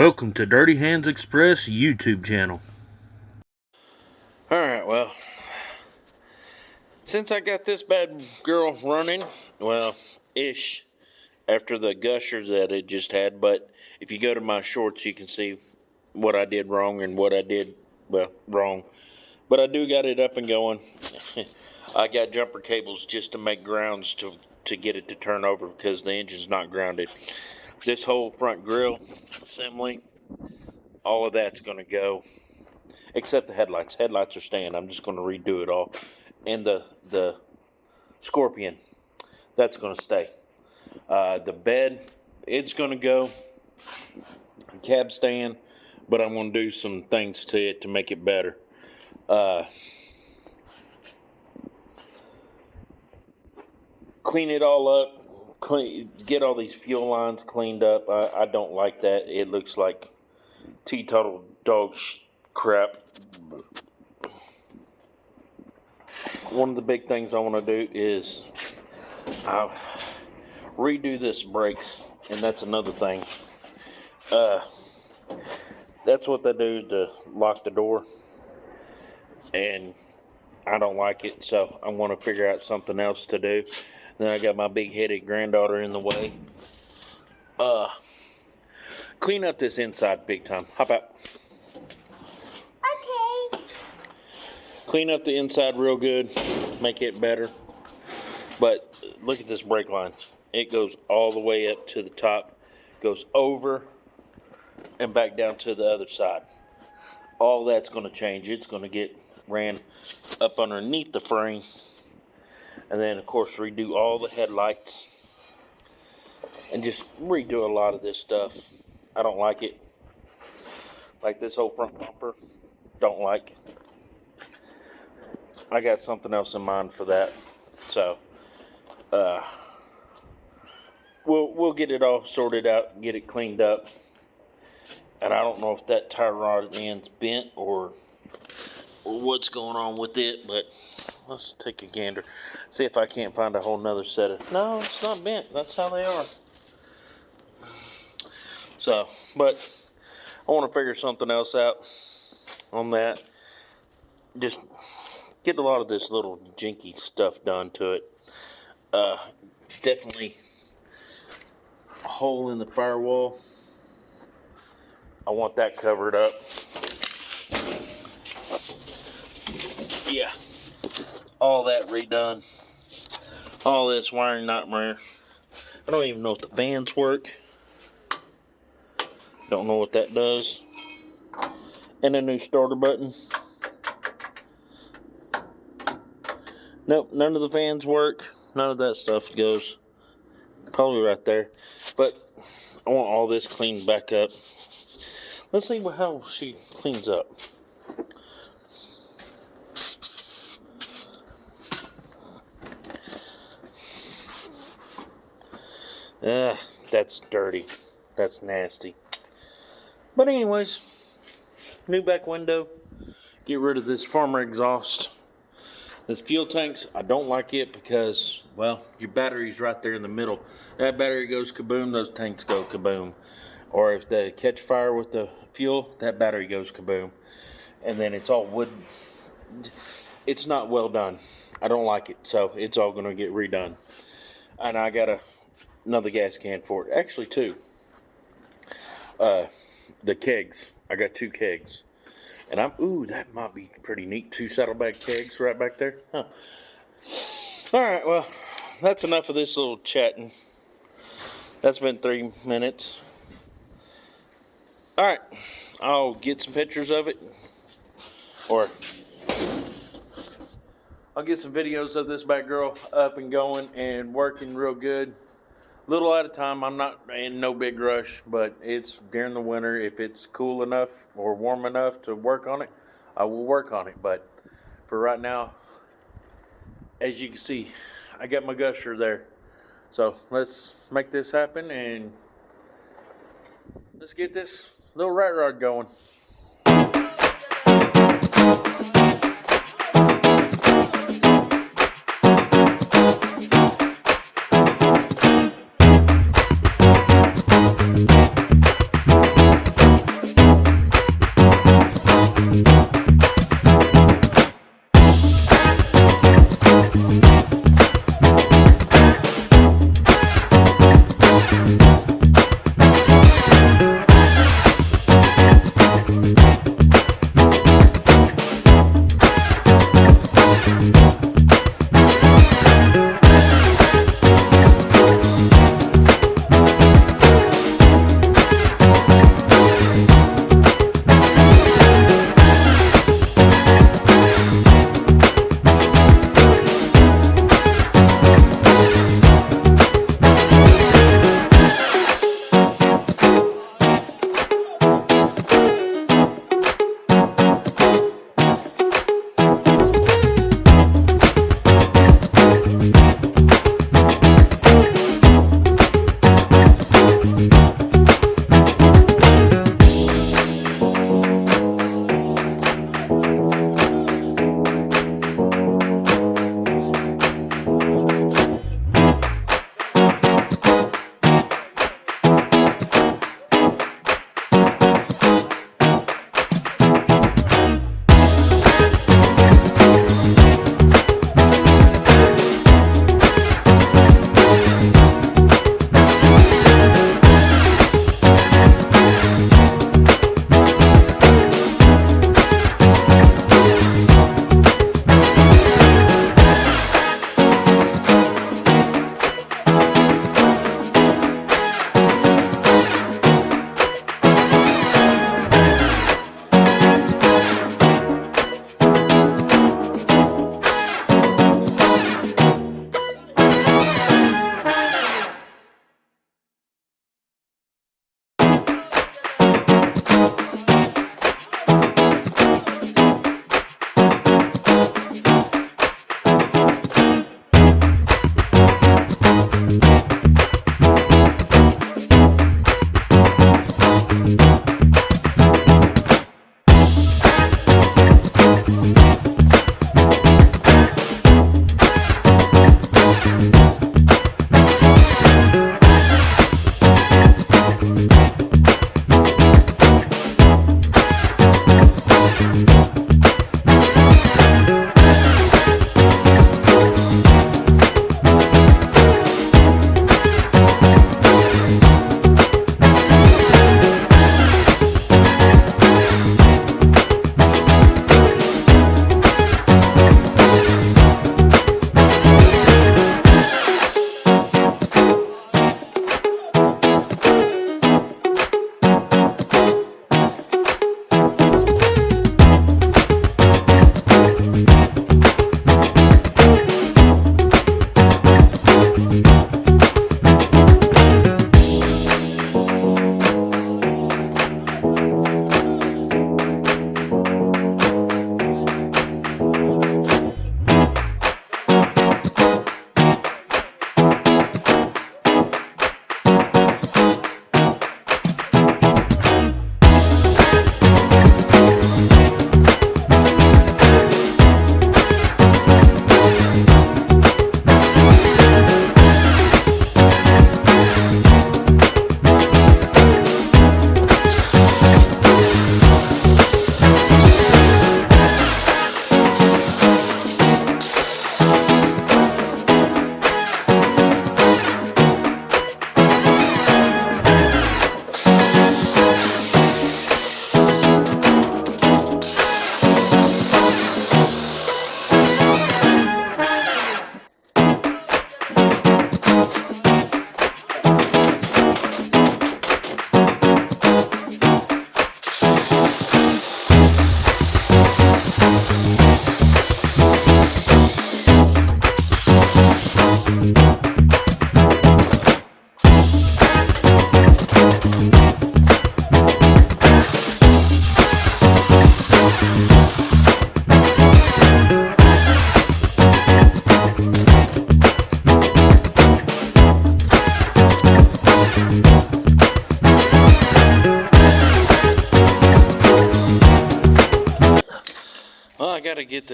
Welcome to Dirty Hands Express YouTube channel. Alright, well, since I got this bad girl running, well, ish, after the gusher that it just had, but if you go to my shorts, you can see what I did wrong and what I did, well, wrong. But I do got it up and going. I got jumper cables just to make grounds to get it to turn over because the engine's not grounded. This whole front grille assembly, all of that's going to go, except the headlights. Headlights are staying. I'm just going to redo it all. And the Scorpion, that's going to stay. The bed, it's going to go. Cab stand, but I'm going to do some things to it to make it better. Clean it all up. Get all these fuel lines cleaned up. I don't like that. It looks like teetotal dog crap. One of the big things I want to do is redo this brakes, and that's another thing. That's what they do to lock the door, and I don't like it, so I want to figure out something else to do. Then I got my big-headed granddaughter in the way. Clean up this inside big time. Hop out. Okay. Clean up the inside real good. Make it better. But look at this brake line. It goes all the way up to the top. Goes over and back down to the other side. All that's going to change. It's going to get ran up underneath the frame. And then, of course, redo all the headlights. And just redo a lot of this stuff. I don't like it. Like this whole front bumper. Don't like. I got something else in mind for that. So, we'll get it all sorted out and get it cleaned up. And I don't know if that tire rod end's bent or what's going on with it, but let's take a gander. See if I can't find a whole nother set of... No, it's not bent. That's how they are. So, but I want to figure something else out on that. Just get a lot of this little jinky stuff done to it. Definitely a hole in the firewall. I want that covered up. Yeah. All that redone. All this wiring nightmare. I don't even know if the fans work. Don't know what that does. And a new starter button. Nope, none of the fans work. None of that stuff goes. Probably right there. But I want all this cleaned back up. Let's see how she cleans up. That's dirty. That's nasty. But anyways, new back window. Get rid of this farmer exhaust. This fuel tanks, I don't like it because, well, your battery's right there in the middle. That battery goes kaboom, those tanks go kaboom. Or if they catch fire with the fuel, that battery goes kaboom. And then it's all wood. It's not well done. I don't like it, so it's all going to get redone. And I got another gas can for it. Actually, two. The kegs. I got 2 kegs. And ooh, that might be pretty neat. 2 saddlebag kegs right back there. Huh. Alright, well, that's enough of this little chatting. That's been 3 minutes. Alright, I'll get some pictures of it. Or I'll get some videos of this bad girl up and going and working real good. Little at a time. I'm not in no big rush, but it's during the winter. If it's cool enough or warm enough to work on it, I will work on it. But for right now, as you can see, I got my gusher there. So let's make this happen and let's get this little rat rod going.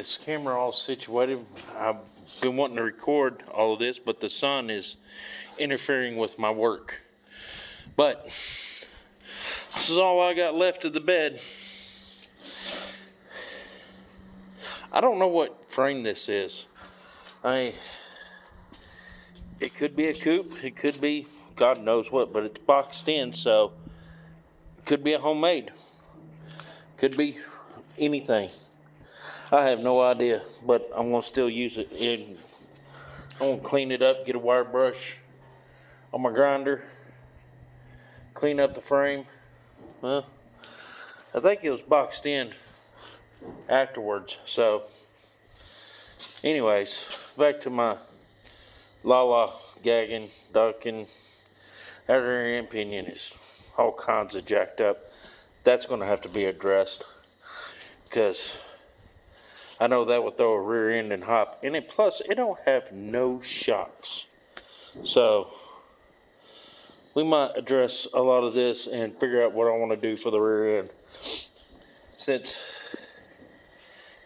this camera all situated. I've been wanting to record all of this, but the sun is interfering with my work. But this is all I got left of the bed. I don't know what frame this is. It could be a coupe, it could be God knows what, but it's boxed in, so it could be a homemade. Could be anything. I have no idea, but I'm gonna still use it. I'm gonna clean it up, get a wire brush on my grinder, clean up the frame. Well, I think it was boxed in afterwards. So anyways, back to my gagging, ducking. That rear end pinion is all kinds of jacked up. That's going to have to be addressed, because I know that would throw a rear end and hop. And plus, it don't have no shocks. So we might address a lot of this and figure out what I want to do for the rear end. Since it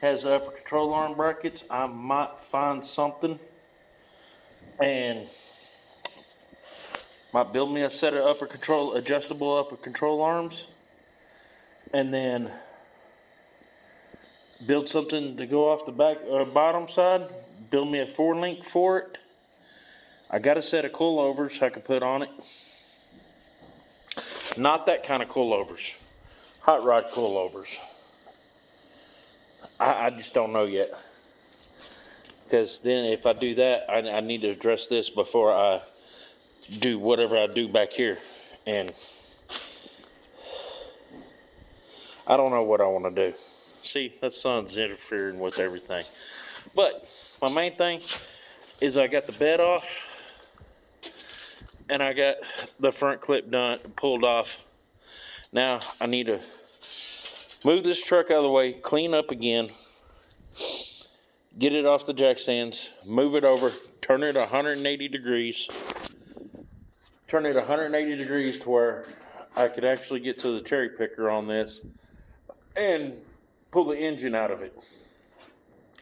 has upper control arm brackets, I might find something and might build me a set of adjustable upper control arms, and then build something to go off the back or bottom side. Build me a 4-link for it. I got a set of coilovers I could put on it. Not that kind of coilovers. Hot rod coilovers. I just don't know yet. Because then if I do that, I need to address this before I do whatever I do back here. And I don't know what I want to do. See, that sun's interfering with everything. But my main thing is I got the bed off, and I got the front clip pulled off. Now I need to move this truck out of the way, clean up again, get it off the jack stands, move it over, turn it 180 degrees. Turn it 180 degrees to where I could actually get to the cherry picker on this and pull the engine out of it.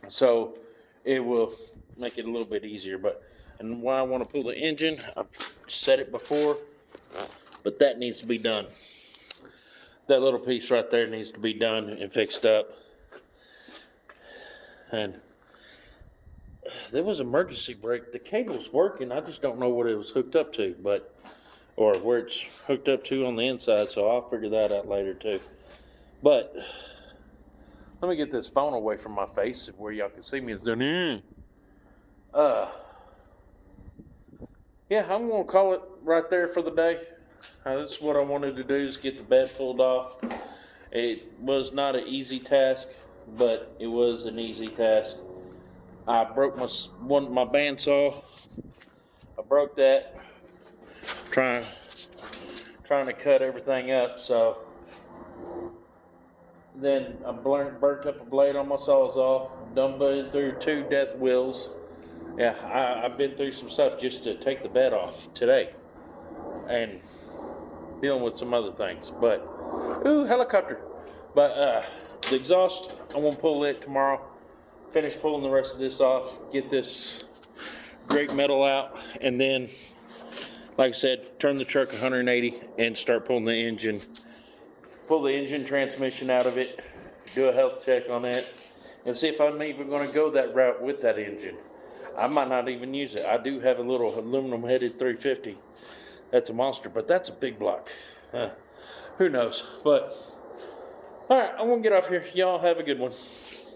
So it will make it a little bit easier. And why I want to pull the engine, I've said it before, but that needs to be done. That little piece right there needs to be done and fixed up. And there was emergency brake. The cable's working. I just don't know what it was hooked up to, or where it's hooked up to on the inside. So I'll figure that out later too. But let me get this phone away from my face where y'all can see me. It's done. Yeah, I'm gonna call it right there for the day. That's what I wanted to do, is get the bed pulled off. It was not an easy task, but it was an easy task. I broke my bandsaw. I broke that trying to cut everything up. So then I burnt up a blade on my sawzall. Done been through 2 death wheels. Yeah, I've been through some stuff just to take the bed off today, and dealing with some other things. But ooh, helicopter. But the exhaust, I want to pull it tomorrow. Finish pulling the rest of this off, get this great metal out, and then, like I said, turn the truck 180 and start pulling the engine. Pull the engine transmission out of it, do a health check on it, and see if I'm even going to go that route with that engine. I might not even use it. I do have a little aluminum headed 350. That's a monster, but that's a big block. Who knows? But all right, I'm gonna get off here. Y'all have a good one.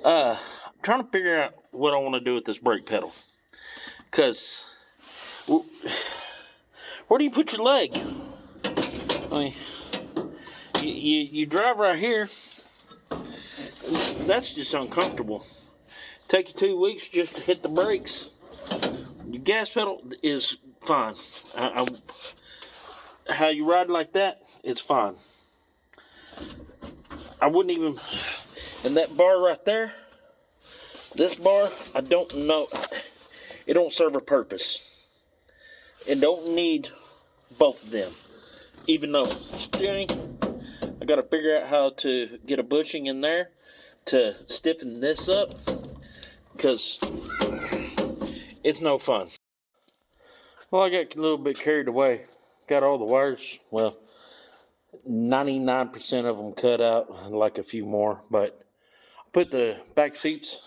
I'm trying to figure out what I want to do with this brake pedal, because where do you put your leg? I mean, you drive right here. That's just uncomfortable. Take you 2 weeks just to hit the brakes. Your gas pedal is fine. How you ride like that, it's fine. I wouldn't even, and that bar right there, this bar, I don't know, it don't serve a purpose. It don't need both of them. Even though steering, I got to figure out how to get a bushing in there. to stiffen this up because it's no fun. Well, I got a little bit carried away. Got all the wires, well, 99% of them cut out, like a few more, but I put the back seats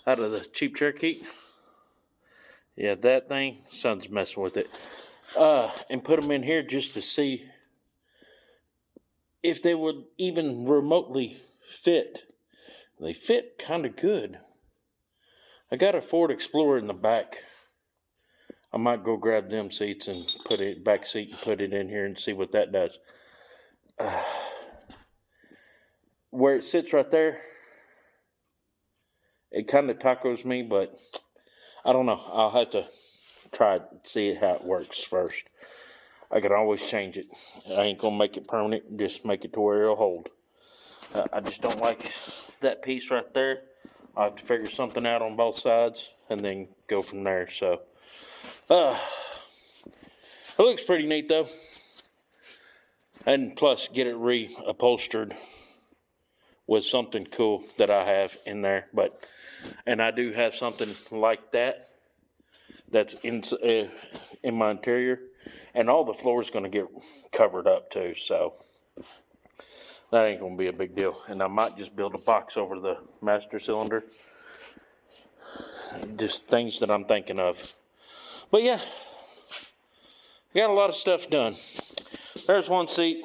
out of the cheap Cherokee. Yeah, that thing, son's messing with it. And put them in here just to see if they would even remotely fit. They fit kind of good. I got a Ford Explorer in the back. I might go grab them seats and put it back seat and put it in here and see what that does. Where it sits right there, it kind of tacos me, but I don't know. I'll have to try to see how it works first. I can always change it. I ain't gonna make it permanent, just make it to where it'll hold. I just don't like that piece right there. I'll have to figure something out on both sides and then go from there. So it looks pretty neat though. And plus get it reupholstered with something cool that I have in there. And I do have something like that that's in my interior. And all the floor is going to get covered up too. So that ain't going to be a big deal. And I might just build a box over the master cylinder. Just things that I'm thinking of. But yeah, I got a lot of stuff done. There's one seat.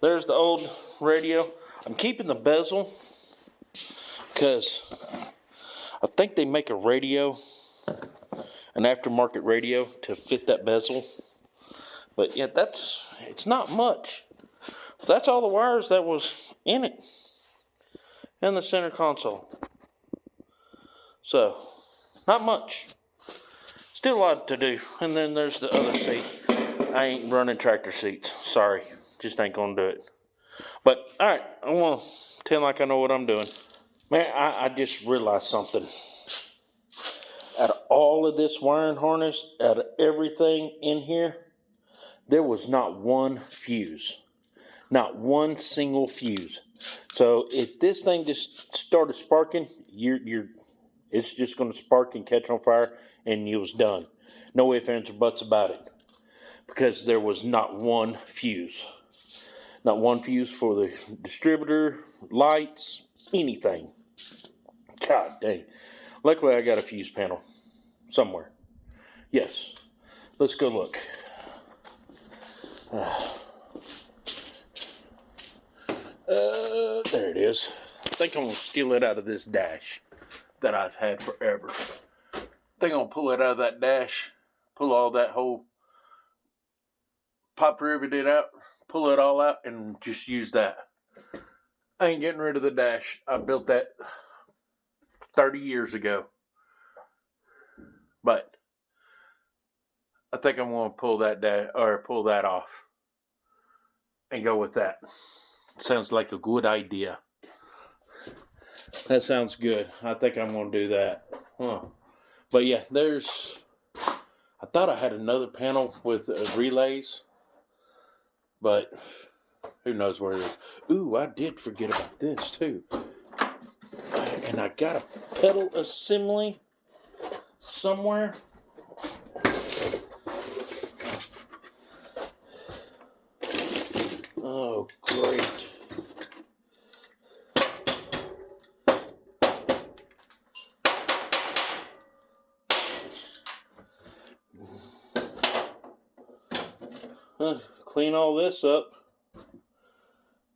There's the old radio. I'm keeping the bezel because I think they make a radio, an aftermarket radio to fit that bezel. But yeah, it's not much. That's all the wires that was in it. And the center console. So, not much. Still a lot to do. And then there's the other seat. I ain't running tractor seats. Sorry. Just ain't gonna do it. But, alright. I want to pretend like I know what I'm doing. Man, I just realized something. Out of all of this wiring harness, out of everything in here, there was not one fuse. Not one single fuse. So if this thing just started sparking, it's just going to spark and catch on fire, and you was done. No ifs, ands, or buts about it. Because there was not one fuse. Not one fuse for the distributor, lights, anything. God dang. Luckily, I got a fuse panel somewhere. Yes. Let's go look. There it is. I think I'm going to steal it out of this dash that I've had forever. I think I'm going to pull it out of that dash, pull all that whole pop riveted out, pull it all out, and just use that. I ain't getting rid of the dash. I built that 30 years ago. But I think I'm going to pull that off and go with that. Sounds like a good idea. That sounds good. I think I'm going to do that. But yeah, I thought I had another panel with relays, but who knows where it is. Ooh, I did forget about this too. And I got a pedal assembly somewhere. Oh, great. Clean all this up.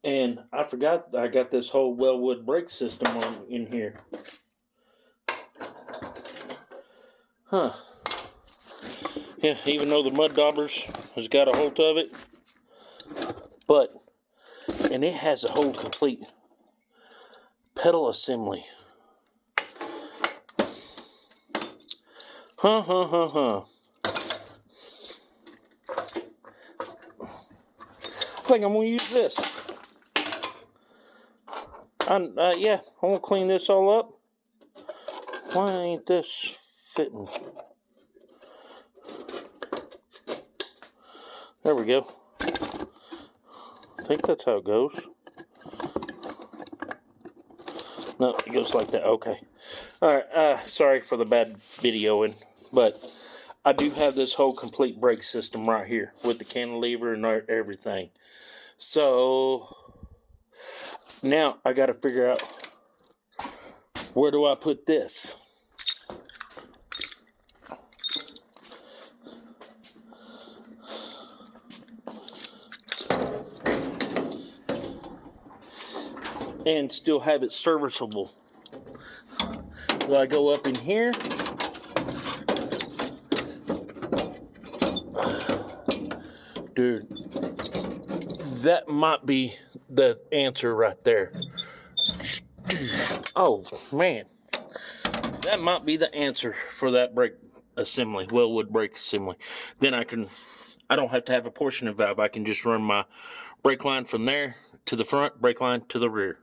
And I forgot I got this whole Wellwood brake system in here. Yeah, even though the mud daubers has got a hold of it. And it has a whole complete pedal assembly. I think I'm going to use this. Yeah, I'm going to clean this all up. Why ain't this fitting? There we go. I think that's how it goes. No, it goes like that. Okay. All right. Sorry for the bad videoing, but I do have this whole complete brake system right here with the cantilever and everything. So now I got to figure out, where do I put this? And still have it serviceable. Do I go up in here? Dude, that might be the answer right there. Oh man, that might be the answer for that brake assembly, wellwood brake assembly. Then I don't have to have a portioning valve. I can just run my brake line from there to the front, brake line to the rear.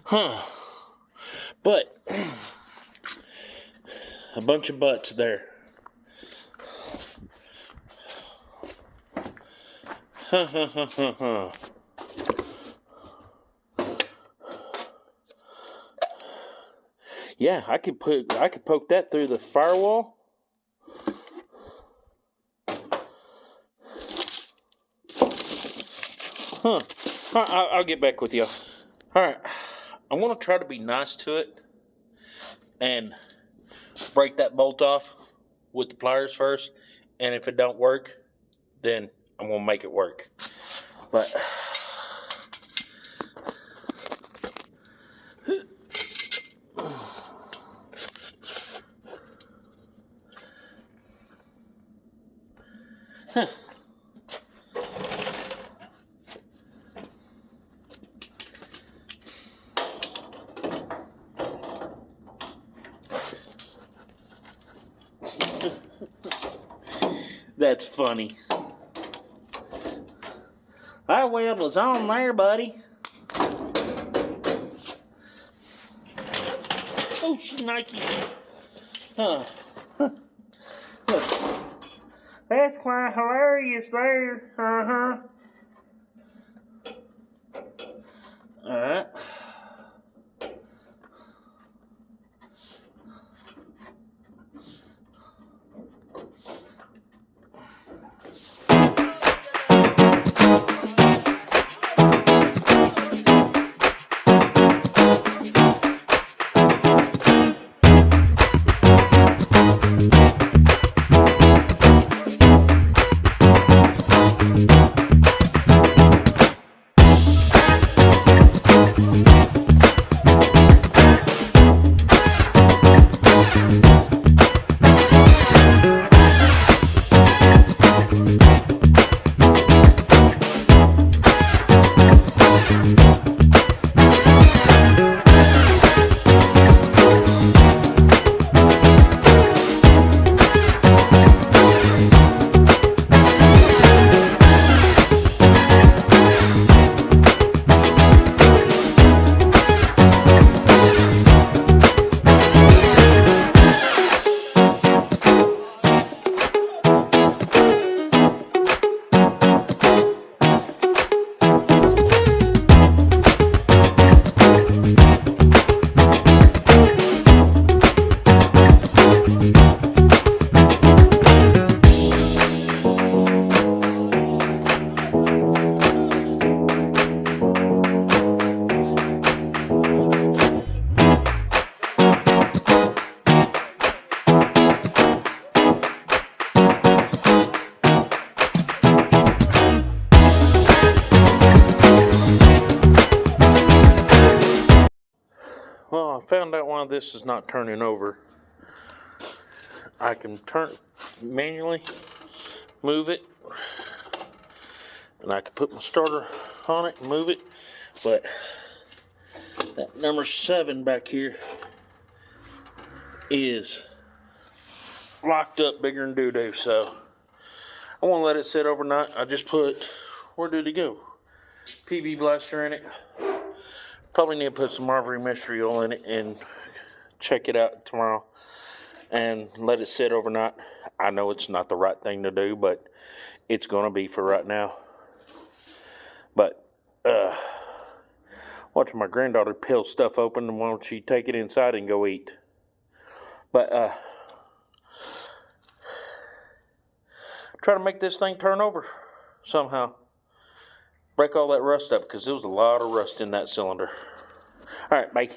Huh. But a bunch of buts there. Yeah, I could poke that through the firewall. Huh. I'll get back with you. Alright. I'm going to try to be nice to it and break that bolt off with the pliers first. And if it don't work, then I'm going to make it work. But huh. That's funny. That weld was on there, buddy. Oh, Nike. Huh. That's quite hilarious there. Uh-huh. Alright. Well, I found out why this is not turning over. I can manually move it, and I can put my starter on it and move it, but that number 7 back here is locked up bigger than doo-doo, so I want to let it sit overnight. I just put, where did it go? PB blaster in it. Probably need to put some Marbury mystery oil in it and check it out tomorrow and let it sit overnight. I know it's not the right thing to do, but it's going to be for right now. But Watching my granddaughter peel stuff open, and why don't she take it inside and go eat? But try to make this thing turn over somehow. Break all that rust up, because there was a lot of rust in that cylinder. All right, bye.